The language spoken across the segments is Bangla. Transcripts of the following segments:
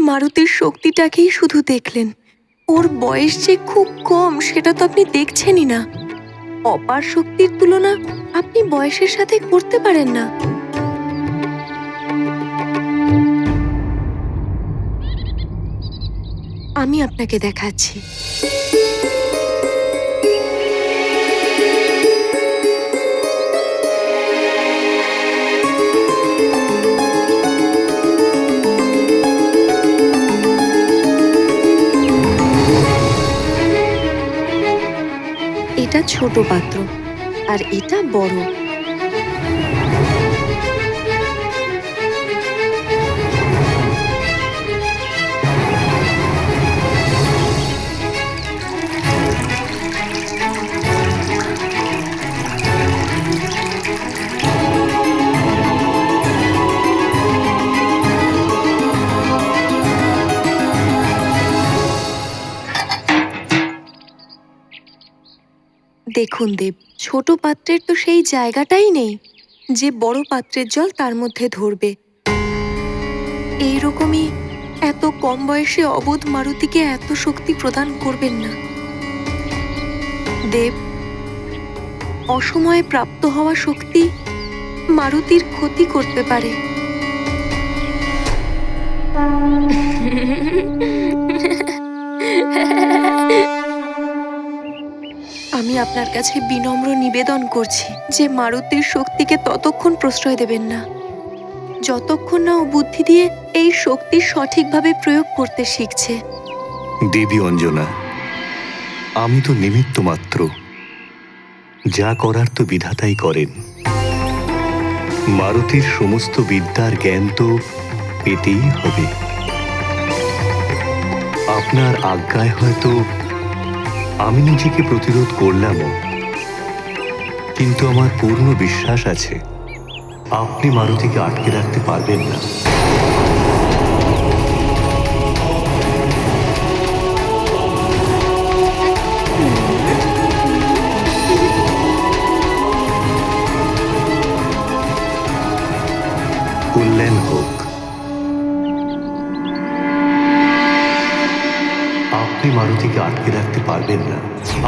মারুতির শক্তিটাকেই শুধু দেখলেন। ওর বয়স যে খুব কম সেটা তো আপনি দেখছেনই না। অপার শক্তির তুলনা আপনি বয়সের সাথে করতে পারেন না। আমি আপনাকে দেখাচ্ছি। এটা ছোট পাত্র আর এটা বড়। দেখুন দেব, ছোট পাত্রের তো সেই জায়গাটাই নেই যে বড় পাত্রের জল তার মধ্যে ধরবে। এইরকমই এত কম বয়সে অবোধ মারুতিকে এত শক্তি প্রদান করবেন না। দেব, অসময়ে প্রাপ্ত হওয়া শক্তি মারুতির ক্ষতি করতে পারে। আমি আপনার কাছে বিনম্র নিবেদন করছি যে মারুতির শক্তিকে ততক্ষণ প্রশ্রয় দেবেন না যতক্ষণ না ও বুদ্ধি দিয়ে এই শক্তি সঠিকভাবে প্রয়োগ করতে শিখছে। দেবী অঞ্জনা, আমি তো নিমিত্ত মাত্র, যা করার তো বিধাতাই করেন। মারুতির সমস্ত বিদ্যার জ্ঞান তো পেতেই হবে। আপনার আজ্ঞায় হয়তো আমি নিজেকে প্রতিরোধ করলামও, কিন্তু আমার পূর্ণ বিশ্বাস আছে আপনি মারুতিকে আটকে রাখতে পারবেন না। কল্যাণ হোক। আপনি মারুতিকে আটকে রাখতে পারবেন না।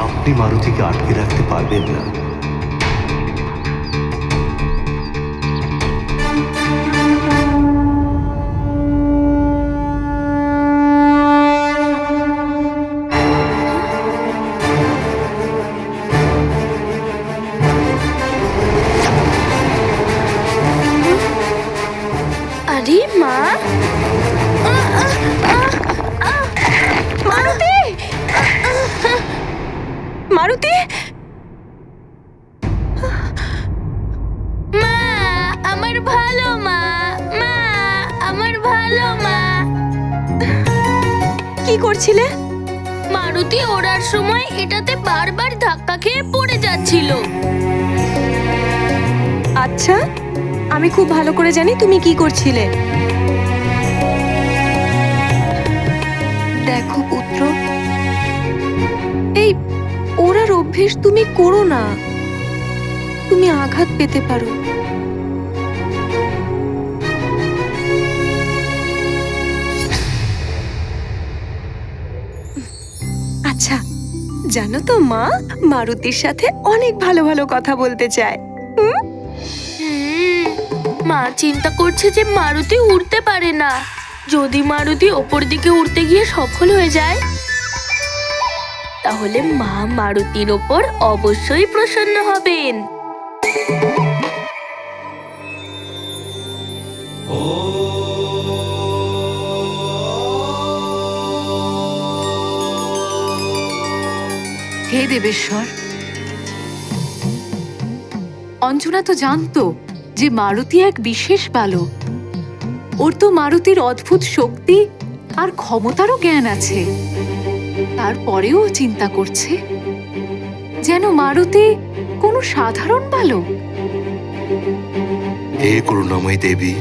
আপনি মারুতিকে আটকে রাখতে পারবেন না। আরে মা, মারুতি, মারুতি, মা আমার ভালো মা, মা আমার ভালো মা। কি করছিলে? মারুতি ওড়ার সময় এটাতে বারবার ধাক্কা খেয়ে পড়ে যাচ্ছিল। আচ্ছা, আমি খুব ভালো করে জানি তুমি কি করছিলে। দেখো পুত্র, এই ওড়ার অভ্যেস তুমি করো না, তুমি আঘাত পেতে পারো। আচ্ছা, জানো তো মা মারুতির সাথে অনেক ভালো ভালো কথা বলতে চায়। মা চিন্তা করছে যে মারুতি উড়তে পারে না। যদি মারুতি ওপর দিকে উড়তে গিয়ে সফল হয়ে যায় তাহলে মা মারুতির ওপর অবশ্যই প্রসন্ন হবেন। হে দেবেশ্বর, অঞ্জনা তো জানতো যে মারুতি এক বিশেষ বালক। ওর তো মারুতির অদ্ভুত শক্তি আর ক্ষমতারও জ্ঞান আছে। তারপরেও চিন্তা করছে যেন মারুতি কোনো সাধারণ বালক। হে করুণাময়ী দেবী,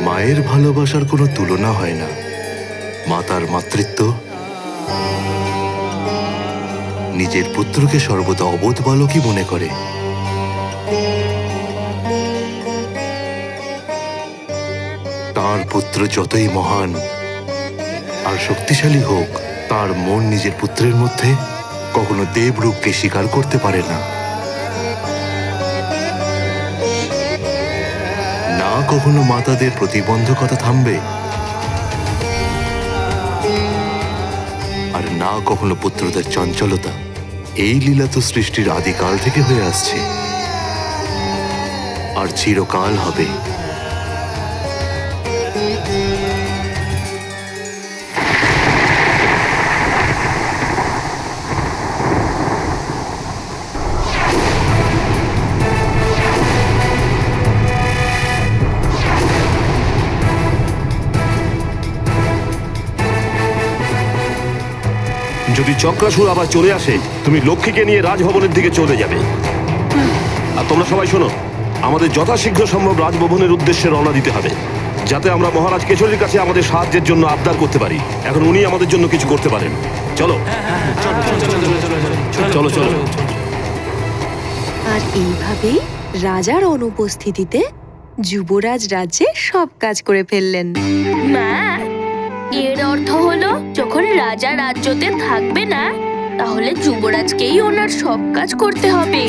মায়ের ভালোবাসার কোনো তুলনা হয় না। মাতার মাতৃত্ব নিজের পুত্রকে সর্বদা অবোধ বালকই মনে করে। তার পুত্র যতই মহান আর শক্তিশালী হোক, তার মন নিজের পুত্রের মধ্যে কখনো দেবরূপকে স্বীকার করতে পারে না। না কখনো মাতাদের প্রতিবন্ধকতা থামবে, আর না কখনো পুত্রদের চঞ্চলতা। এই লীলা তো সৃষ্টির আদিকাল থেকে হয়ে আসছে, আর চিরকাল হবে। যদি চক্রাসুর আবার চলে আসে, তুমি লক্ষ্মীকে নিয়ে রাজভবনের দিকে চলে যাবে। আর তোমরা সবাই শোনো, আমাদের যথাশীঘ্র সম্ভব রাজভবনের উদ্দেশ্যে রওনা দিতে হবে, যাতে আমরা মহারাজ কেশরীর কাছে আমাদের সাহায্যের জন্য আবদার করতে পারি। এখন উনি আমাদের জন্য কিছু করতে পারেন। চলো চলো চলো। আর এইভাবেই রাজার অনুপস্থিতিতে যুবরাজ রাজ্যে সব কাজ করে ফেললেন। মা, এর অর্থ হলো যখন রাজা রাজ্যতে থাকবে না, তাহলে যুবরাজকেই ওনার সব কাজ করতে হবে।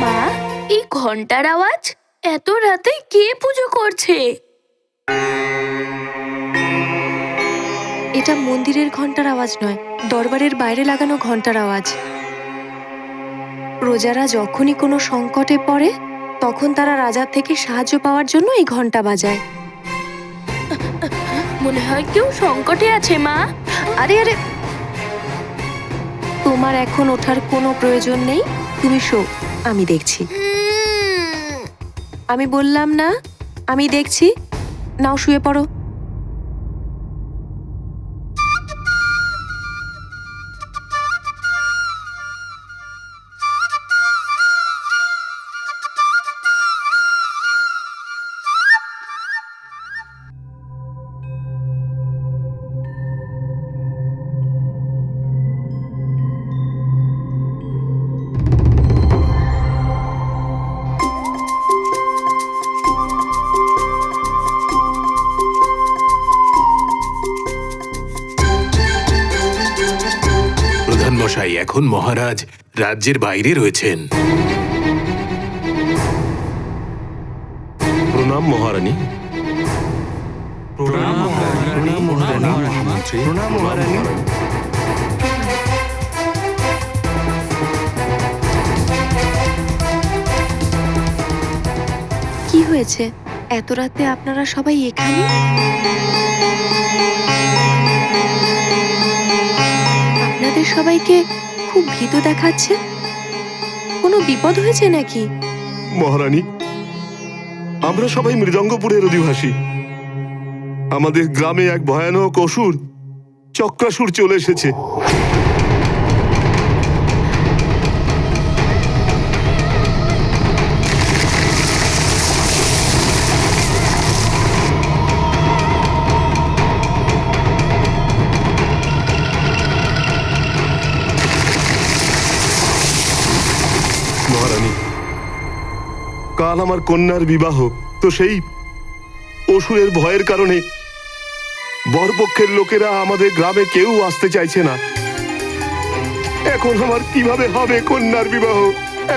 মা, এই ঘন্টার আওয়াজ? এত রাতে কে পুজো করছে? এটা মন্দিরের ঘন্টার আওয়াজ নয়, দরবারের বাইরে লাগানো ঘন্টার আওয়াজ। প্রজারা যখনই কোনো সংকটে পড়ে, তখন তারা রাজার থেকে সাহায্য পাওয়ার জন্য এই ঘন্টা বাজায়। মনে হয় কেউ সংকটে আছে মা। আরে আরে, তোমার এখন ওঠার কোনো প্রয়োজন নেই, তুমি শো, আমি দেখছি। আমি বললাম না, আমি দেখছি। নাও শুয়ে পড়ো। মশাই, এখন মহারাজ রাজ্যের বাইরে রয়েছেন। প্রণাম মহারানী। কি হয়েছে? এত রাতে আপনারা সবাই এখানে? আপনাদের সবাইকে খুব ভীত দেখাচ্ছে। কোনো বিপদ হয়েছে নাকি? মহারানী, আমরা সবাই মৃদঙ্গপুরের অধিবাসী। আমাদের গ্রামে এক ভয়ানক অসুর, চক্রাসুর চলে এসেছে। মহারানী, কাল আমার কন্যার বিবাহ, তো সেই অসুরের ভয়ের কারণে বরপক্ষের লোকেরা আমাদের গ্রামে কেউ আসতে চাইছে না। এখন আমার কিভাবে হবে কন্যার বিবাহ?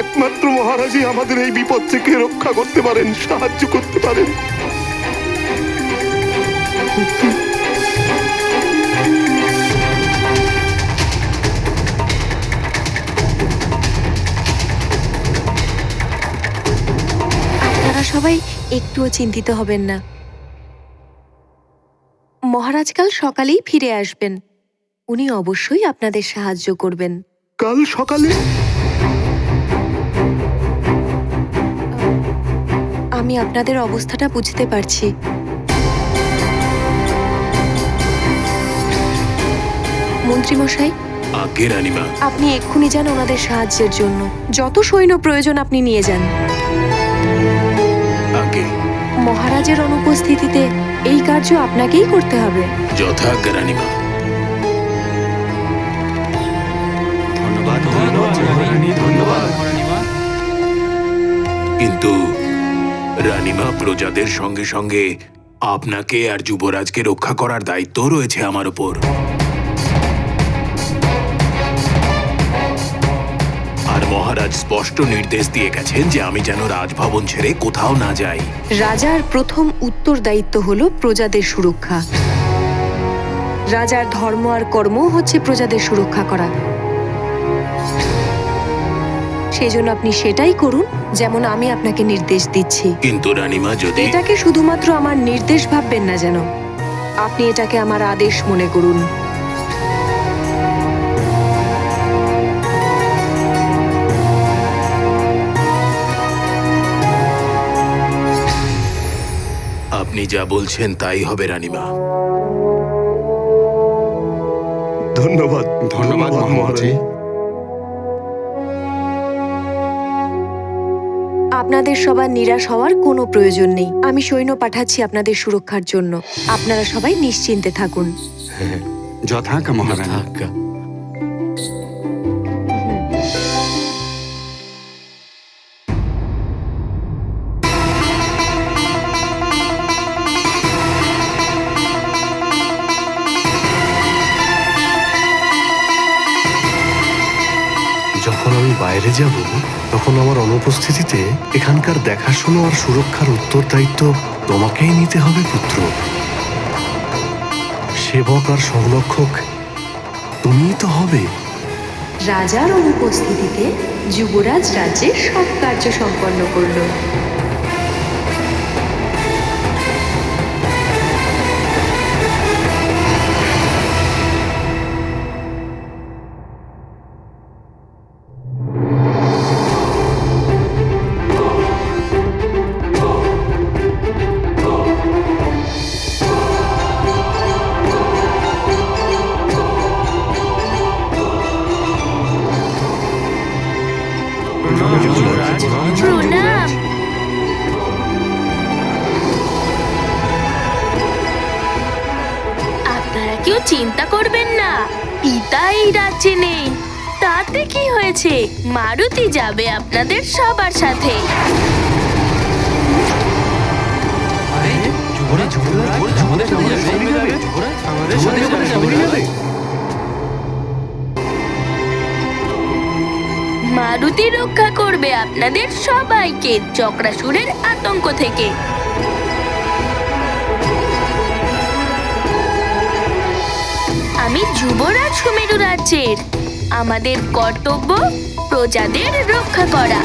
একমাত্র মহারাজই আমাদের এই বিপদ থেকে রক্ষা করতে পারেন, সাহায্য করতে পারেন। আপনারা সবাই একটুও চিন্তিত হবেন না। মহারাজ কাল সকালেই ফিরে আসবেন। উনি অবশ্যই আপনাদের সাহায্য করবেন। কাল সকালে? আমি আপনাদের অবস্থাটা বুঝতে পারছি। মন্ত্রীমশাই, আগে রানীমা। আপনি এক্ষুনি যান ওনাদের সাহায্যের জন্য। যত সৈন্য প্রয়োজন আপনি নিয়ে যান। আগে মহারাজের অনুপস্থিতিতে এই কার্য আপনাকেই করতে হবে। যথাজ্ঞা রানীমা। কিন্তু রানীমা, প্রজাদের সঙ্গে সঙ্গে আপনাকে আর যুবরাজকে রক্ষা করার দায়িত্ব রয়েছে আমার উপর। আর মহারাজ স্পষ্ট নির্দেশ দিয়ে গেছেন যে আমি যেন রাজভবন ছেড়ে কোথাও না যাই। রাজার প্রথম উত্তরদায়িত্ব হলো প্রজাদের সুরক্ষা। রাজার ধর্ম আর কর্ম হচ্ছে প্রজাদের সুরক্ষা করা। সেই জন্য আপনি সেটাই করুন যেমন আমি আপনাকে নির্দেশ দিচ্ছি। কিন্তু রানীমা, যদি এটাকে শুধুমাত্র আমার নির্দেশ ভাববেন না যেন, আপনি এটাকে আমার আদেশ মনে করুন। আপনি যা বলছেন তাই হবে রানীমা। ধন্যবাদ ধন্যবাদ মহারাজ। আপনাদের সবার নিরাশ হওয়ার কোনো প্রয়োজন নেই। আমি সৈন্য পাঠাচ্ছি আপনাদের সুরক্ষার জন্য। আপনারা সবাই নিশ্চিন্তে থাকুন। যথাজ্ঞা মহারাজ। যখন আমি বাইরে যাব তখন আমার অনুপস্থিতিতে এখানকার দেখাশোনা আর সুরক্ষার উত্তরদায়িত্ব তোমাকেই নিতে হবে পুত্র। সেবক আর সংরক্ষক তুমিই তো হবে। রাজার অনুপস্থিতিতে যুবরাজ রাজ্যের সব কার্য সম্পন্ন করল। প্রণাম। আপনারা কেউ চিন্তা করবেন না, পিতা এই রাজ্যে নেই। তাতে কি হয়েছে, মারুতি যাবে আপনাদের সবার সাথে। মারুতি রক্ষা করবে আপনাদের সবাইকে চক্রাসুরের আতঙ্ক থেকে। আমি যুবরাজ সুমেরু রাজ্যের। আমাদের কর্তব্য প্রজাদের রক্ষা করা।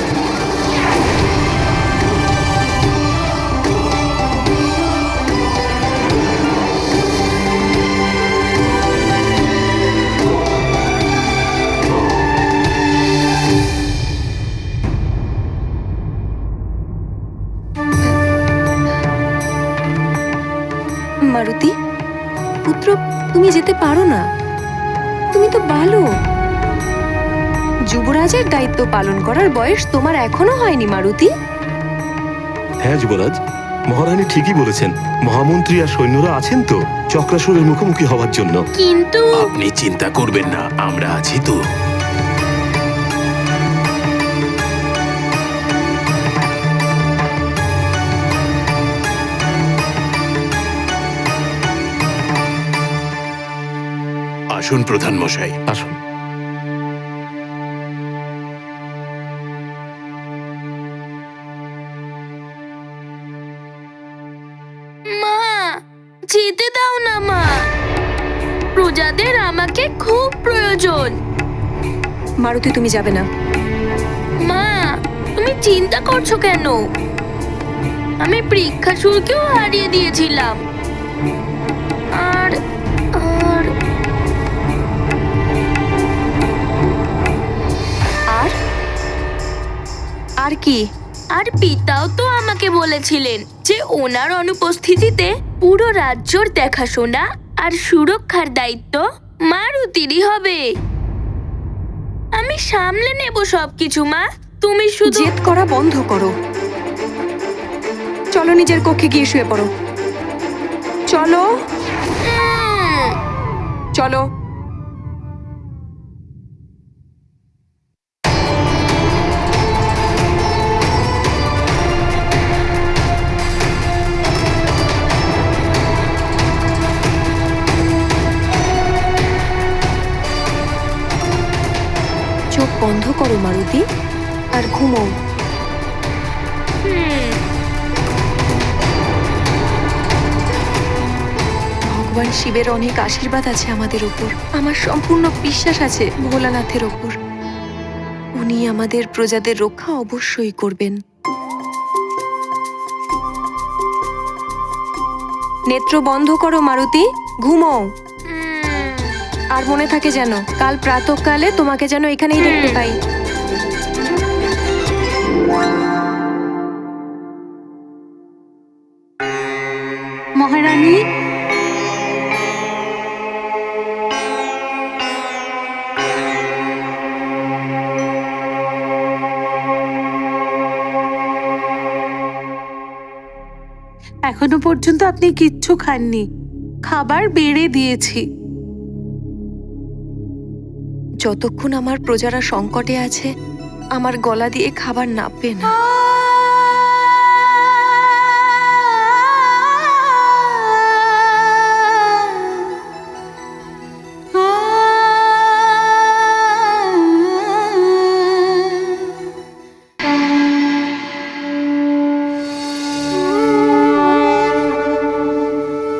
মারুতি পুত্র, তুমি যেতে পারো না। তুমি তো বালক। যুবরাজের দায়িত্ব পালন করার বয়স তোমার এখনো হয়নি মারুতি। হ্যাঁ যুবরাজ, মহারানী ঠিকই বলেছেন। মহামন্ত্রী আর সৈন্যরা আছেন তো চক্রাসুরের মুখোমুখি হওয়ার জন্য। কিন্তু আপনি চিন্তা করবেন না, আমরা আছি তো। আসুন প্রধান মশাই, আসুন। মা, যেতে দাও না মা। প্রজাদের আমাকে খুব প্রয়োজন। মারুতি তুমি যাবে না। মা, তুমি চিন্তা করছো কেন? আমি পরীক্ষাসুরকেও হারিয়ে দিয়েছিলাম। আর আর আর আর কি? আর পিতাও তো আমাকে বলেছিলেন যে ওনার অনুপস্থিতিতে পুরো রাজ্যর দেখাশোনা আর সুরক্ষার দায়িত্ব মারুতিরই হবে। আমি সামলে নেব সবকিছু মা, তুমি শুধু জেদ করা বন্ধ করো। চলো নিজের কক্ষে গিয়ে শুয়ে পড়ো। চলো চলো। চোখ বন্ধ করো মারুতি, আর ঘুমো। ভগবান শিবের অনেক আশীর্বাদ আছে আমাদের উপর। আমার সম্পূর্ণ বিশ্বাস আছে ভোলানাথের ওপর। উনি আমাদের প্রজাদের রক্ষা অবশ্যই করবেন। নেত্র বন্ধ করো মারুতি, ঘুমো। আর মনে থাকে যেন কাল প্রাতঃকালে তোমাকে যেন এখানেই দেখতে পাই। মহারানী, এখনো পর্যন্ত আপনি কিচ্ছু খাননি। খাবার বেড়ে দিয়েছি। যতক্ষণ আমার প্রজারা সংকটে আছে, আমার গলা দিয়ে খাবার নাববে না।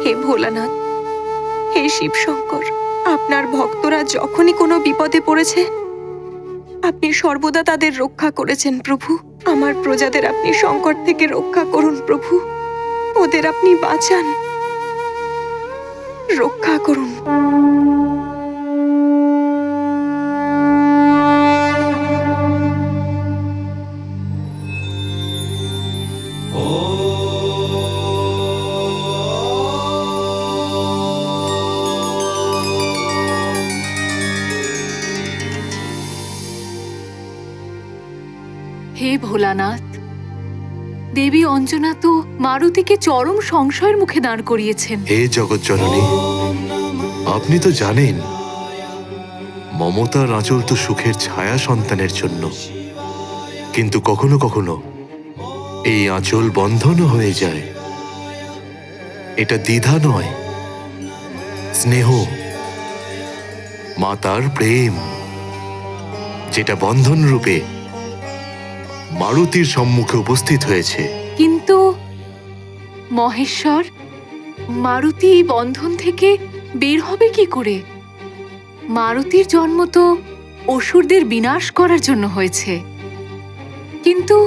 হে ভোলানাথ, হে শিব শঙ্কর, আপনার ভক্তরা যখনই কোনো বিপদে পড়েছে আপনি সর্বদা তাদের রক্ষা করেছেন প্রভু। আমার প্রজাদের আপনি সংকট থেকে রক্ষা করুন প্রভু। ওদের আপনি বাঁচান, রক্ষা করুন। হে ভোলানাথ, দেবী অঞ্জনা তো মারুতিকে চরম সংশয়ের মুখে দাঁড় করিয়েছেন। হে জগৎ জননী, আপনি তো জানেন মমতার আঁচল তো সুখের ছায়া সন্তানের জন্য, কিন্তু কখনো কখনো এই আঁচল বন্ধনও হয়ে যায়। এটা দ্বিধা নয়, স্নেহ, মাতার প্রেম, যেটা বন্ধন রূপে মারুতির সম্মুখে উপস্থিত হয়েছে। কিন্তু মহেশ্বর, মারুতি এই বন্ধন থেকে বের হবে কি করে? মারুতির জন্ম তো অসুরদের বিনাশ করার জন্য হয়েছে, কিন্তু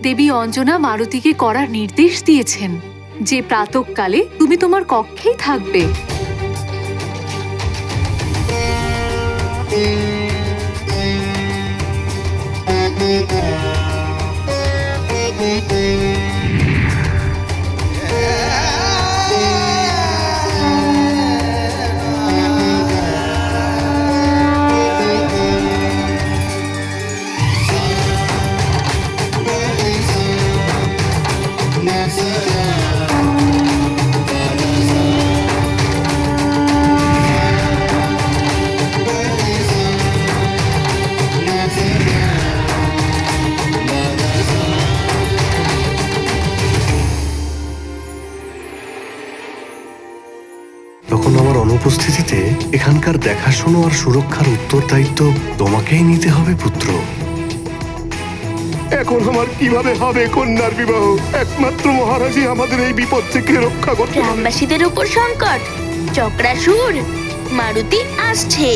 দেবী অঞ্জনা মারুতিকে করার নির্দেশ দিয়েছেন যে প্রাতঃকালে তুমি তোমার কক্ষেই থাকবে। তখন আমার অনুপস্থিতিতে এখানকার দেখাশোনা আর সুরক্ষার উত্তরদায়িত্ব তোমাকেই নিতে হবে পুত্র। এখন আমার কিভাবে হবে কন্যার বিবাহ? একমাত্র মহারাজই আমাদের এই বিপদ থেকে রক্ষা করতে পারে। গ্রামবাসীদের উপর সংকট, চক্রাসুর, মারুতি আসছে।